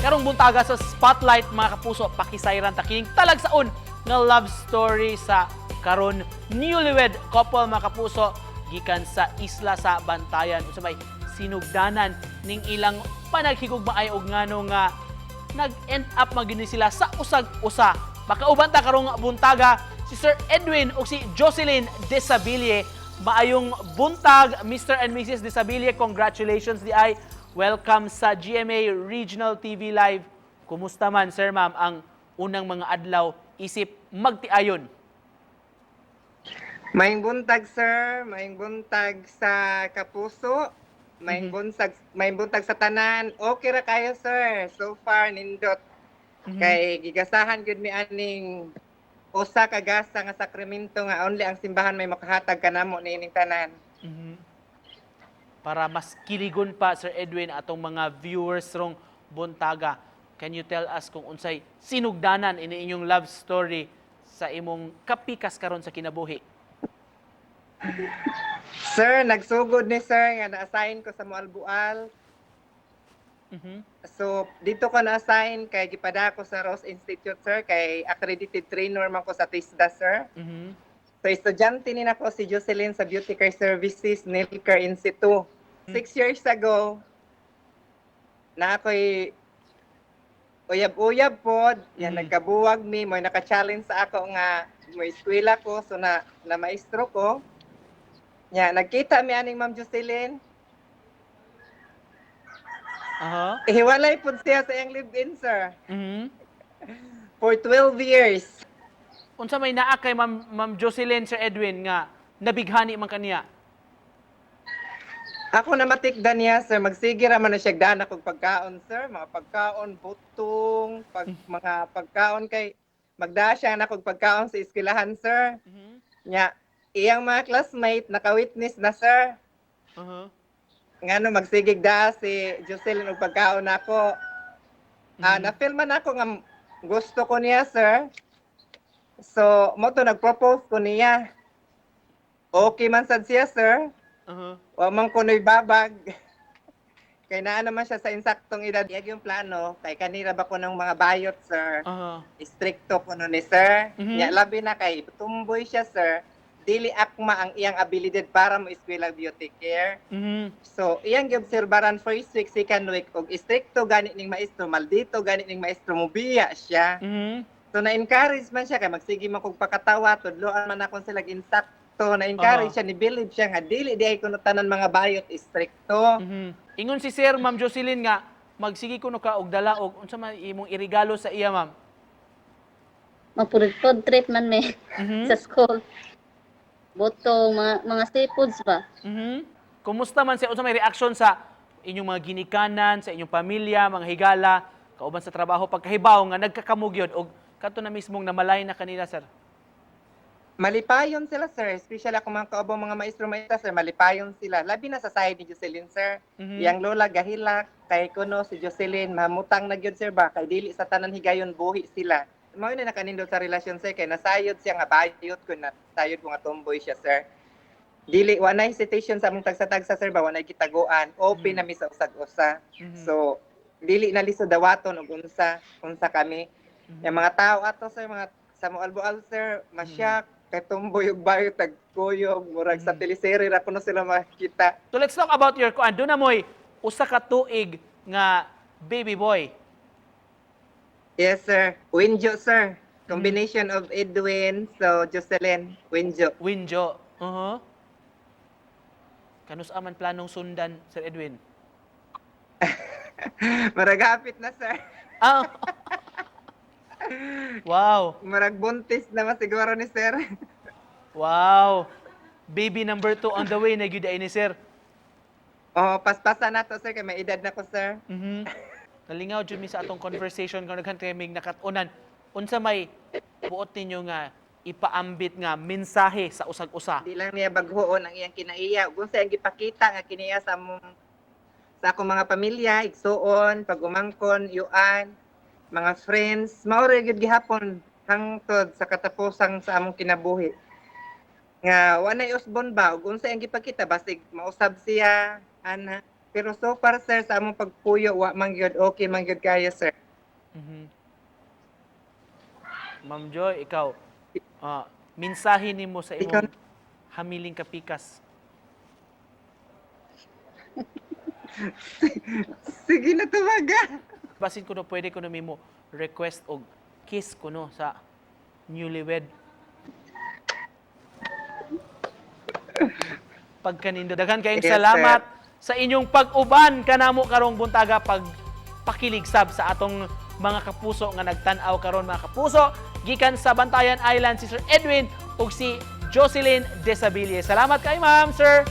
Karong buntaga sa Spotlight mga kapuso, pakisayran takining talagsaon nga love story sa karon newlywed couple mga kapuso gikan sa isla sa Bantayan usabay sinugdanan ning ilang panaghigugmaay og ngano nga nag-end up magini sila sa usag-usa. Makauban ta karong buntaga si Sir Edwin ug si Jocelyn Desabille. Maayong buntag Mr. and Mrs. Desabille, congratulations di ay. Welcome sa GMA Regional TV Live. Kumusta man, sir, ma'am, ang unang mga adlaw isip magtiayon? Maing buntag, sir. Maing buntag sa kapuso. Maing buntag sa tanan. Okay ra kayo, sir. So far, nindot. Kay gigasahan gyud mi aning usa ka gasa nga sakramento nga only ang simbahan may makahatag kanamo niining tanan. Para mas kiligon pa, Sir Edwin, atong mga viewers rong buntaga, can you tell us kung unsay sinugdanan ini inyong love story sa imong kapikas karon sa kinabuhi? Sir, nagsugod ni sir nga na-assign ko sa Moalbual. So, dito ko na-assign kay gipada ko sa Ross Institute, sir, kay accredited trainer man ko sa TISDA, sir. So, estudyante ni nako si Jocelyn sa Beauty Care Services, Nilcare Institute. 6 years ago, na ako'y uyab-uyab po, yan, nagkabuwag mi, may naka-challenge sa ako nga, may eskwela ko, so na maestro ko. Yan, nagkita mi aning Ma'am Jocelyn. Hiwalay po siya sa iyang live-in, sir. For 12 years. Unsa may naa kay Ma'am Jocelyn, Sir Edwin, nga nabighani man kaniya? Ako na matikdan niya, sir. Magsige raman na siya daan akong pagkaon, sir. Mga pagkaon, butong, mga pagkaon kay magdaa siya na akong pagkaon sa eskwelahan, sir. Nya, iyang mga classmate, naka-witness na, sir. Ngano, magsigig da si Jocelyn og pagkaon ako. Na-filman ako nga gusto ko niya, sir. So, mo to nag-propose ko niya. Okay man sad siya, sir. Wa man ko no'y babag. Kay naa naman siya sa insaktong edad. Iyag yung plano, kay kanira ba ko ng mga bayot, sir. Stricto ko no ni sir. Nya labi na kay tumboy siya, sir. Dili akma ang iyang abilidad para mo eskwela beauty care. So, iyang giobserbaran first week, second week, og stricto gani ning maestro, maldito gani ning maestro, mubiya siya. So, na-encourage man siya, kay magsige man kong pakatawa, tudloan man akong sila insakto, na-encourage siya, ni-believe siya nga, dili di ay kuno tanan mga bayot, stricto. Ingon si Sir, Ma'am Jocelyn nga, magsige kuno ka og dala og unsa man imong irigalo sa iya, ma'am? Magpurod trip man may sa school. Botong, mga seafoods ba? Kumusta man siya? Unsa may reaction sa inyong mga ginikanan, sa inyong pamilya, mga higala, kauban sa trabaho, pagkahibaw nga nagkakamugyod og kato na mismong namalay na kanila, sir? Malipayon sila, sir. Especially ako mga kaubang mga maestro-maestra, sir. Malipayon sila. Labi na sa side ni Jocelyn, sir. Yang lola gahilak, kay kuno si Jocelyn, mamutang na gyud, sir ba? Kay dili sa tanan higayon buhi sila. Mao na nakanindot sa relasyon, sir. Kay nasayod siya nga bayot ko, nasayod ko nga tomboy siya, sir. Dili, wala hesitation sa among tagsa-tagsa, sir ba? Wala gitaguan. Open na mi sa usag-usa. So, dili na lisod dawaton og unsa kami. Yung mga tao ato, sir, mga sa Moalbual, sir, masyak, katumboy og bayo, tagkuyog, murag sa teleserye ra kuno sila makita. So let's talk about your kuan. Doon na mo'y usa ka tuig nga baby boy. Yes, sir. Winjo, sir. Combination of Edwin, so Jocelyn, Winjo. Winjo. Kanus aman planong sundan, Sir Edwin? Maragapit na, sir. Wow. Marag buntis naman siguro ni sir. Wow. Baby number 2 on the way na gyud ni sir. Oh, paspasan na to, sir, kay may edad na ko, sir. Nalingaw jud mi sa atong conversation kung naghan kay mig nakatunan. Unsa may buot ninyo nga ipaambit nga mensahe sa usag-usa? Di lang niya baghoon ang iyang kinaiya. Kung sa iyang gipakita nga kinaiya sa akong mga pamilya, igsuon, pag-umangkon, yuan, mga friends, maori gyud gihapon hangtod sa katapusang sa among kinabuhi. Nga wanay usbon ba ug unsa ang gipakita basig mausab siya ana Pero so far sir sa among pagpuyo wa man gyud okay man gyud kayo sir. Mhm. Ma'am Joy, ikaw, mensahe nimo sa imong hamiling kapikas. Sige na tumaga. Basin ko no pwede ko na mimo request og kiss ko no sa newlywed. Pagkanindo daghan kayong Yes, salamat sa inyong pag-uban kanamo karong buntaga pag pakiligsab sa atong mga kapuso nga nagtan-aw karon mga kapuso gikan sa Bantayan Island si Sir Edwin ug si Jocelyn Desabilie. Salamat kay ma'am, sir.